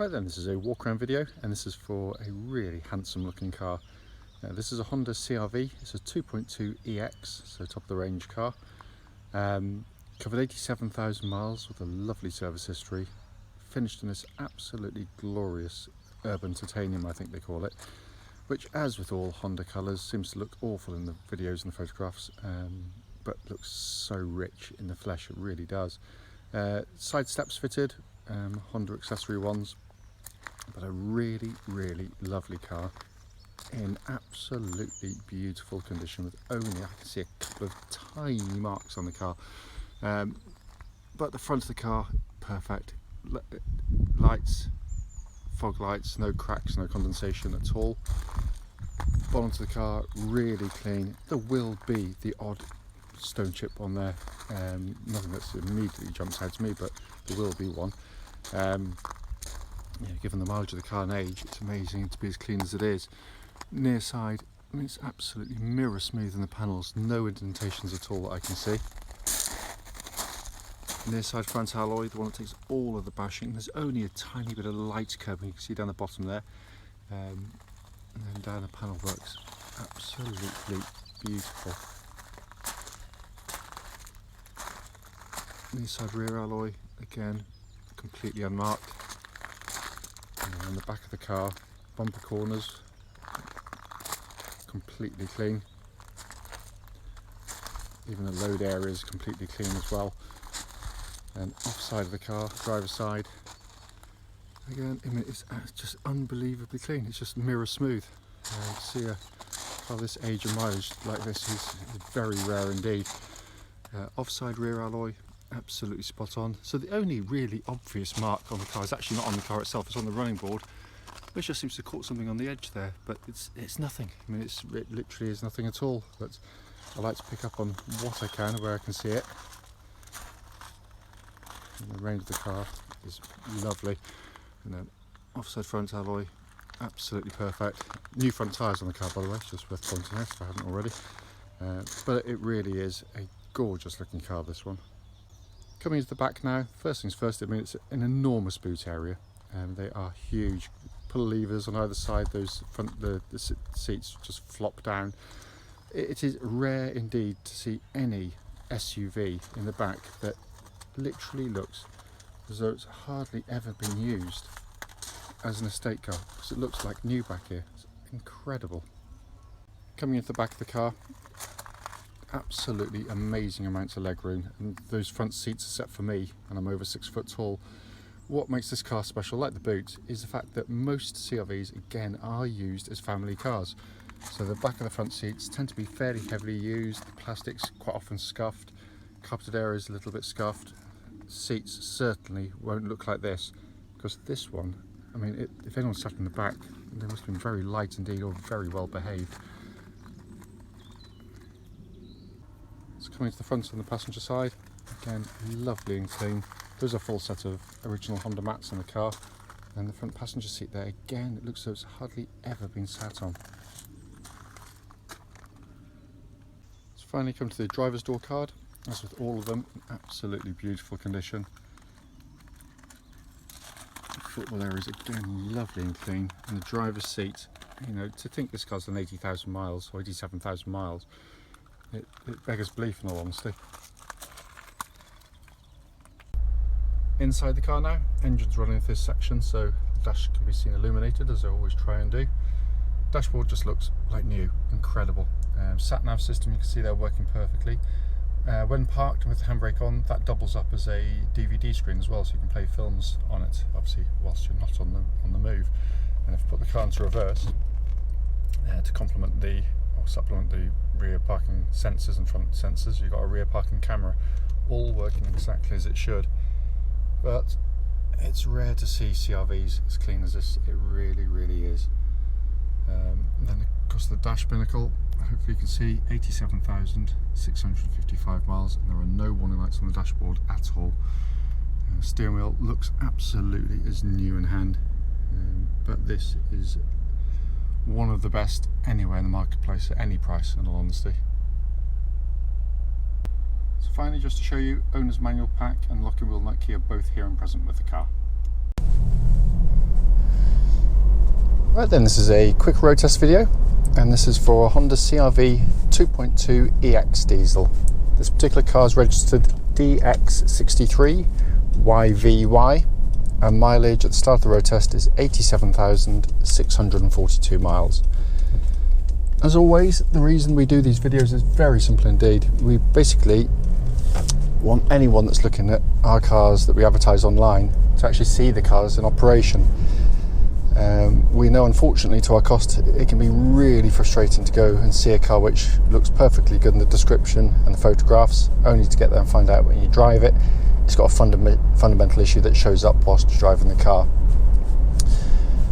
Right then, this is a walk around video and this is for a really handsome looking car. This is a Honda CR-V, it's a 2.2 EX, so top of the range car. Covered 87,000 miles with a lovely service history. Finished in this absolutely glorious urban titanium, I think they call it. Which, as with all Honda colours, seems to look awful in the videos and the photographs, but looks so rich in the flesh, it really does. Side steps fitted, Honda accessory ones, but a really lovely car in absolutely beautiful condition, with only, I can see a couple of tiny marks on the car, but the front of the car, perfect. Lights, fog lights, no cracks, no condensation at all. Bottom of the car, really clean. There will be the odd stone chip on there, nothing that's immediately jumps out to me, but there will be one. Yeah, given the mileage of the car and age, it's amazing to be as clean as it is. Near side, I mean, it's absolutely mirror smooth in the panels, no indentations at all that I can see. Near side front alloy, the one that takes all of the bashing. There's only a tiny bit of light curb, you can see down the bottom there, and then down the panel works absolutely beautiful. Near side rear alloy, again completely unmarked. And then on the back of the car, bumper corners completely clean. Even the load area is completely clean as well. And off side of the car, driver's side, again, I mean, it's just unbelievably clean. It's just mirror smooth. To see a car this age and mileage like this is very rare indeed. Offside rear alloy, absolutely spot on. So the only really obvious mark on the car is actually not on the car itself, it's on the running board, which just seems to have caught something on the edge there, but it's nothing. I mean, it literally is nothing at all, but I like to pick up on what I can, where I can see it. And the range of the car is lovely. And then offside front alloy, absolutely perfect. New front tyres on the car, by the way, it's just worth pointing out if I haven't already. But it really is a gorgeous looking car, this one. Coming into the back now, first things first, I mean, it's an enormous boot area, and they are huge. Pull levers on either side, those the seats just flop down. It is rare indeed to see any SUV in the back that literally looks as though it's hardly ever been used as an estate car, because it looks like new back here. It's incredible. Coming into the back of the car, absolutely amazing amounts of legroom, and those front seats are set for me, and I'm over 6 foot tall. What makes this car special, like the boot, is the fact that most CR-Vs again are used as family cars. So the back of the front seats tend to be fairly heavily used, the plastic's quite often scuffed, carpeted area is a little bit scuffed. Seats certainly won't look like this, because this one, I mean, if anyone sat in the back, they must have been very light indeed, or very well behaved. It's coming to the front on the passenger side, again lovely and clean. There's a full set of original Honda mats in the car, and the front passenger seat there, again, it looks as though it's hardly ever been sat on. Let's finally come to the driver's door card. As with all of them, absolutely beautiful condition. Footwell area is again lovely and clean, and the driver's seat, you know, to think this car's done 80,000 miles or 87,000 miles, it beggars belief in all honesty. Inside the car now, engine's running in this section, so the dash can be seen illuminated, as I always try and do. Dashboard just looks like new, incredible. Sat nav system, you can see they're working perfectly. When parked with the handbrake on, that doubles up as a DVD screen as well, so you can play films on it, obviously whilst you're not on the move. And if you put the car into reverse to complement or supplement the rear parking sensors and front sensors, you've got a rear parking camera, all working exactly as it should. But it's rare to see CR-Vs as clean as this, it really is. And then across the dash binnacle, hopefully you can see 87,655 miles, and there are no warning lights on the dashboard at all. Steering wheel looks absolutely as new in hand, but this is one of the best anywhere in the marketplace at any price, in all honesty. So finally, just to show you, owner's manual pack and lock and wheel nut key are both here and present with the car. Right then, this is a quick road test video, and this is for a Honda CR-V 2.2 EX diesel. This particular car is registered DX63YVY, and mileage at the start of the road test is 87,642 miles. As always, the reason we do these videos is very simple indeed. We basically want anyone that's looking at our cars that we advertise online to actually see the cars in operation. We know, unfortunately, to our cost, it can be really frustrating to go and see a car which looks perfectly good in the description and the photographs, only to get there and find out when you drive it, it's got a fundamental issue that shows up whilst you're driving the car.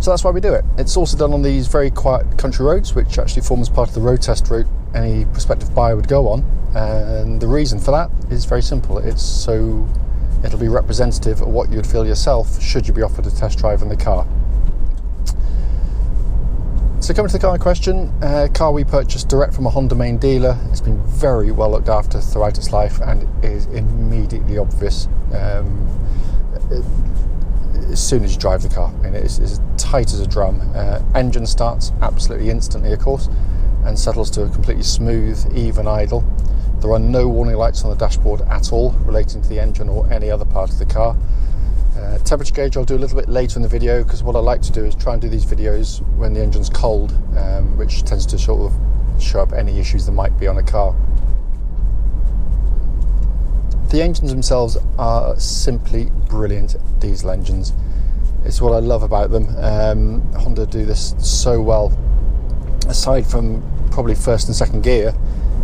So that's why we do it. It's also done on these very quiet country roads, which actually forms part of the road test route any prospective buyer would go on. And the reason for that is very simple. It'll be representative of what you'd feel yourself should you be offered a test drive in the car. So coming to the car in question, car we purchased direct from a Honda main dealer. It's been very well looked after throughout its life and is immediately obvious as soon as you drive the car. I mean, it's as tight as a drum. Engine starts absolutely instantly, of course, and settles to a completely smooth, even idle. There are no warning lights on the dashboard at all relating to the engine or any other part of the car. Temperature gauge I'll do a little bit later in the video, because what I like to do is try and do these videos when the engine's cold, which tends to sort of show up any issues there might be on a car. The engines themselves are simply brilliant diesel engines. It's what I love about them. Honda do this so well. Aside from probably first and second gear,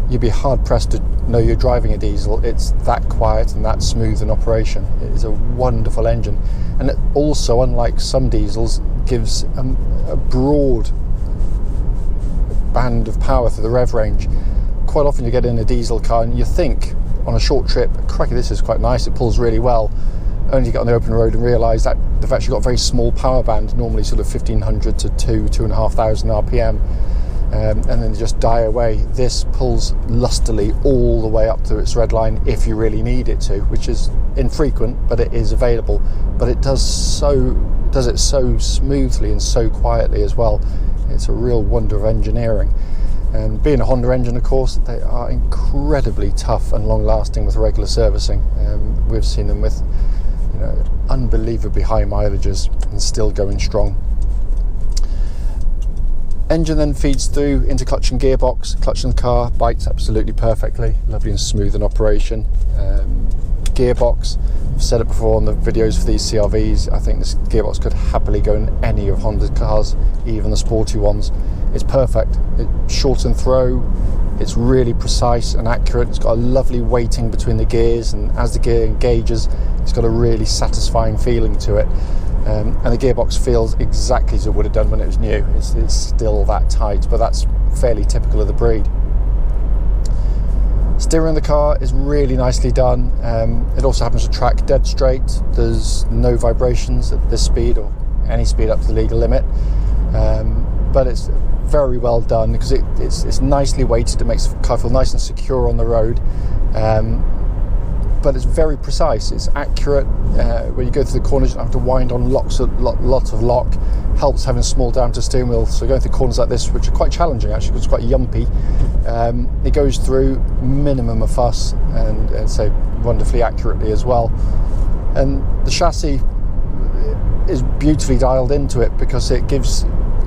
you'd be hard pressed to know you're driving a diesel. It's that quiet and that smooth in operation. It is a wonderful engine, and it also, unlike some diesels, gives a broad band of power through the rev range. Quite often you get in a diesel car and you think on a short trip, cracky, this is quite nice, it pulls really well, only to get on the open road and realise that they've actually got a very small power band, normally sort of 1500 to 2,500 RPM. And then they just die away. This pulls lustily all the way up to its red line if you really need it to, which is infrequent, but it is available. But it does it so smoothly and so quietly as well. It's a real wonder of engineering. And being a Honda engine, of course, they are incredibly tough and long-lasting with regular servicing. We've seen them with, unbelievably high mileages and still going strong. Engine then feeds through into clutch and gearbox. Clutch in the car bites absolutely perfectly, lovely and smooth in operation. Gearbox, I've said it before on the videos for these CR-Vs, I think this gearbox could happily go in any of Honda's cars, even the sporty ones. It's perfect. It's short and throw, it's really precise and accurate. It's got a lovely weighting between the gears, and as the gear engages, it's got a really satisfying feeling to it. And the gearbox feels exactly as it would have done when it was new. It's still that tight, but that's fairly typical of the breed. Steering in the car is really nicely done. It also happens to track dead straight. There's no vibrations at this speed or any speed up to the legal limit, but it's very well done because it's nicely weighted. It makes the car feel nice and secure on the road. But it's very precise, it's accurate. When you go through the corners, you don't have to wind on lots of lock. Helps having small diameter steering wheel, so going through corners like this, which are quite challenging actually, because it's quite yumpy, it goes through minimum of fuss and so wonderfully accurately as well. And the chassis is beautifully dialed into it because it gives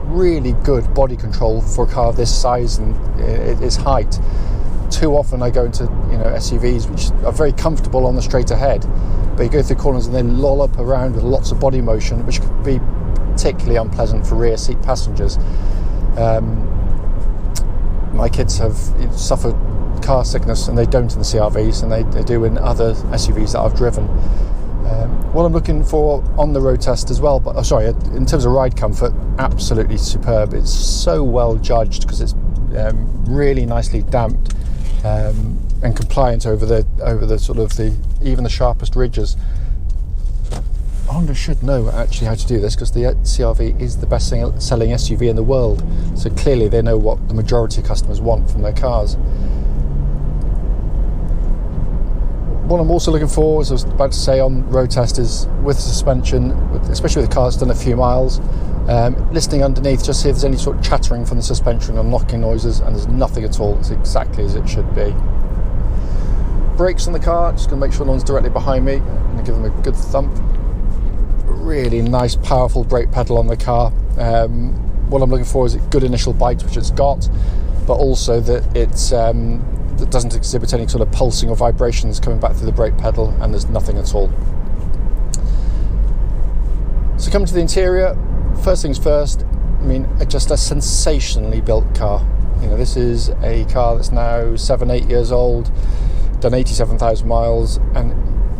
really good body control for a car of this size and its height. Too often I go into SUVs which are very comfortable on the straight ahead, but you go through corners and they lollop around with lots of body motion, which can be particularly unpleasant for rear seat passengers. My kids have suffered car sickness, and they don't in the CR-Vs, and they do in other SUVs that I've driven. What I'm looking for on the road test as well, but in terms of ride comfort, absolutely superb. It's so well judged because it's really nicely damped and compliant over the sort of even the sharpest ridges. Honda should know actually how to do this, because the CR-V is the best selling SUV in the world, so clearly they know what the majority of customers want from their cars. What I'm also looking for, as I was about to say on road test, is with suspension, especially with a car that's done a few miles, Listening underneath, just see if there's any sort of chattering from the suspension and knocking noises, and there's nothing at all. It's exactly as it should be. Brakes on the car, just going to make sure no one's directly behind me. I'm going to give them a good thump. Really nice, powerful brake pedal on the car. What I'm looking for is a good initial bite, which it's got, but also that it doesn't exhibit any sort of pulsing or vibrations coming back through the brake pedal, and there's nothing at all. So coming to the interior, first things first, I mean, just a sensationally built car. You know, this is a car that's now 7-8 years old, done 87,000 miles, and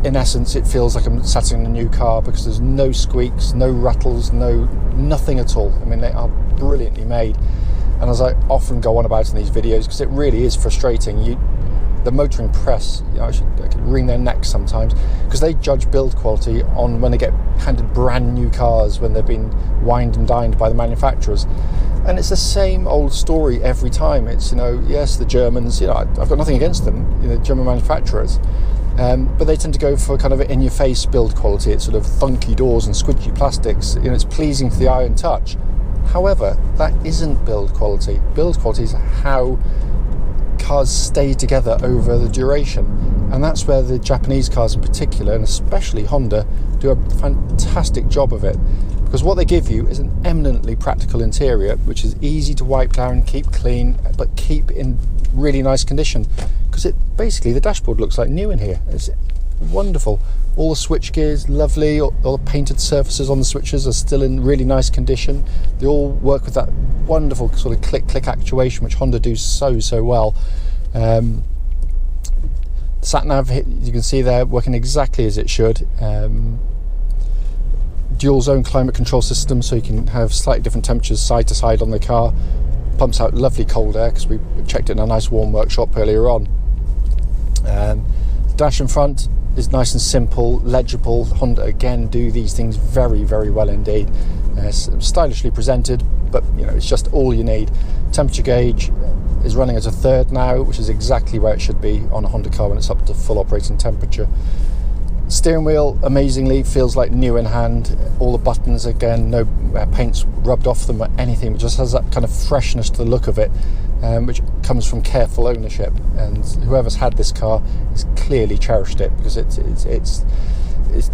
in essence it feels like I'm sat in a new car because there's no squeaks, no rattles, nothing at all. I mean, they are brilliantly made, and as I often go on about in these videos, because it really is frustrating, the motoring press, you know, I could wring their necks sometimes, because they judge build quality on when they get handed brand new cars, when they've been wined and dined by the manufacturers. And it's the same old story every time. It's, you know, yes, the Germans, you know, I've got nothing against them, you know, German manufacturers, but they tend to go for kind of an in-your-face build quality. It's sort of thunky doors and squidgy plastics. You know, it's pleasing to the eye and touch. However, that isn't build quality. Build quality is how cars stay together over the duration, and that's where the Japanese cars in particular, and especially Honda, do a fantastic job of it, because what they give you is an eminently practical interior, which is easy to wipe down, keep clean, but keep in really nice condition, because it basically, the dashboard looks like new in here. It's wonderful. All the switch gears, lovely. All the painted surfaces on the switches are still in really nice condition. They all work with that wonderful sort of click actuation, which Honda do so well. Sat nav, you can see there, working exactly as it should. Dual zone climate control system, so you can have slightly different temperatures side to side on the car. Pumps out lovely cold air, because we checked it in a nice warm workshop earlier on. Dash in front is nice and simple, legible. Honda again do these things very well indeed. Stylishly presented, but you know, it's just all you need. Temperature gauge is running at a third now, which is exactly where it should be on a Honda car when it's up to full operating temperature. Steering wheel amazingly feels like new in hand. All the buttons, again, no paint's rubbed off them or anything. It just has that kind of freshness to the look of it, which comes from careful ownership. And whoever's had this car has clearly cherished it, because it's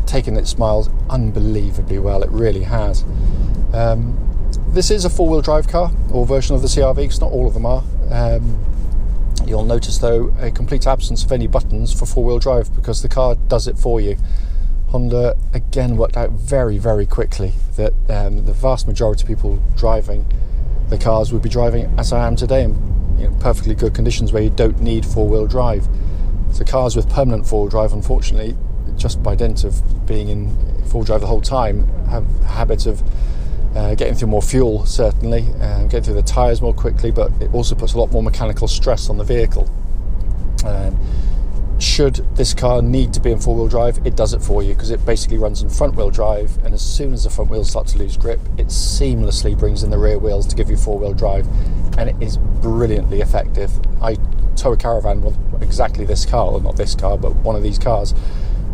taken its miles unbelievably well. It really has. This is a four-wheel drive car, or version of the CR-V, because not all of them are. You'll notice, though, a complete absence of any buttons for four-wheel drive, because the car does it for you. Honda, again, worked out very quickly that the vast majority of people driving the cars would be driving as I am today, in perfectly good conditions where you don't need four-wheel drive. So cars with permanent four-wheel drive, unfortunately, just by dint of being in four-wheel drive the whole time, have a habit of getting through more fuel, certainly, getting through the tyres more quickly, but it also puts a lot more mechanical stress on the vehicle. Should this car need to be in four-wheel drive, it does it for you, because it basically runs in front-wheel drive, and as soon as the front wheels start to lose grip, it seamlessly brings in the rear wheels to give you four-wheel drive, and it is brilliantly effective. I tow a caravan with exactly this car, or not this car, but one of these cars,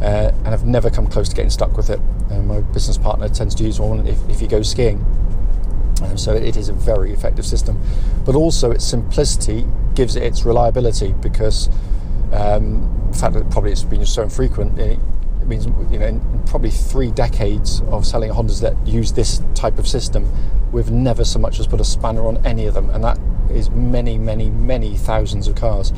and I've never come close to getting stuck with it. My business partner tends to use one if he goes skiing. So it is a very effective system, but also its simplicity gives it its reliability, because the fact that probably it's been so infrequent, it means, you know, in probably 3 decades of selling Hondas that use this type of system, we've never so much as put a spanner on any of them, and that is many thousands of cars.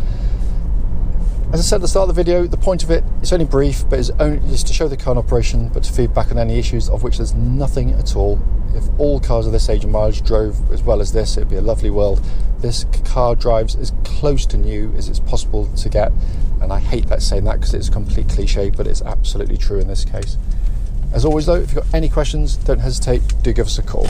As I said at the start of the video, the point of it, it's only brief, but it's to show the car in operation, but to feedback on any issues, of which there's nothing at all. If all cars of this age and mileage drove as well as this, it'd be a lovely world. This car drives as close to new as it's possible to get, and I hate that saying that, because it's a complete cliche, but it's absolutely true in this case. As always though, if you've got any questions, don't hesitate, do give us a call.